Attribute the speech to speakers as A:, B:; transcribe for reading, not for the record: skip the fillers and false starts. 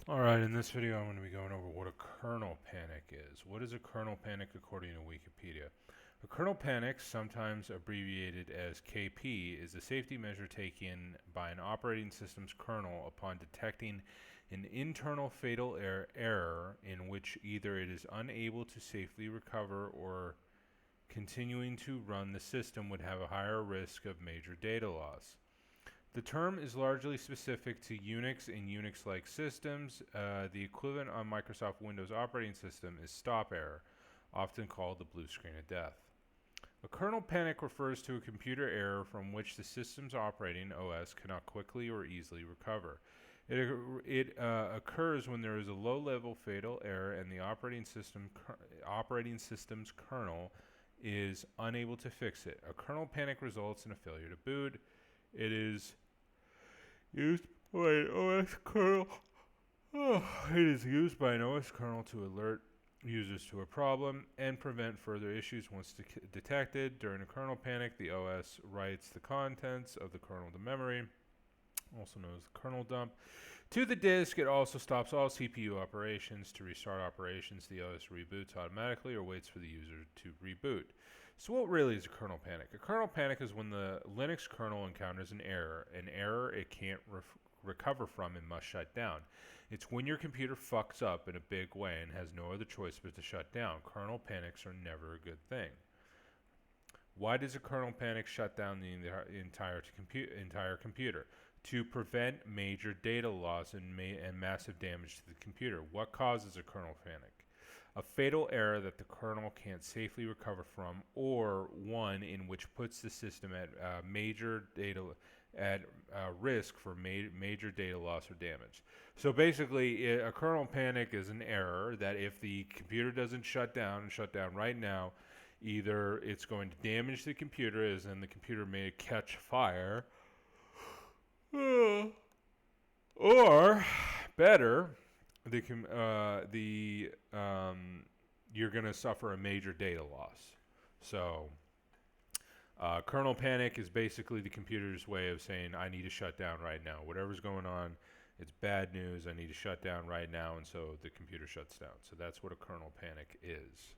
A: Alright, in this video I'm going to be going over what a kernel panic is. What is a kernel panic according to Wikipedia? A kernel panic, sometimes abbreviated as KP, is a safety measure taken by an operating system's kernel upon detecting an internal fatal error in which either it is unable to safely recover or continuing to run the system would have a higher risk of major data loss. The term is largely specific to Unix and Unix-like systems. The equivalent on Microsoft Windows operating system is stop error, often called the blue screen of death. A kernel panic refers to a computer error from which the system's operating OS cannot quickly or easily recover. It occurs when there is a low-level fatal error and the operating system's kernel is unable to fix it. A kernel panic results in a failure to boot. It is used by an OS kernel. It is used by an OS kernel to alert users to a problem and prevent further issues once detected. During a kernel panic, the OS writes the contents of the kernel to memory, also known as the kernel dump, to the disk. It also stops all CPU operations. To restart operations, the OS reboots automatically or waits for the user to reboot. So what really is a kernel panic? A kernel panic is when the Linux kernel encounters an error it can't recover from and must shut down. It's when your computer fucks up in a big way and has no other choice but to shut down. Kernel panics are never a good thing. Why does a kernel panic shut down the entire computer? To prevent major data loss and massive damage to the computer. What causes a kernel panic? A fatal error that the kernel can't safely recover from, or one in which puts the system at risk for major data loss or damage. So basically, a kernel panic is an error that if the computer doesn't shut down right now, either it's going to damage the computer, as in the computer may catch fire, or better, you're going to suffer a major data loss. So, kernel panic is basically the computer's way of saying, I need to shut down right now. Whatever's going on, it's bad news. I need to shut down right now, and so the computer shuts down. So that's what a kernel panic is.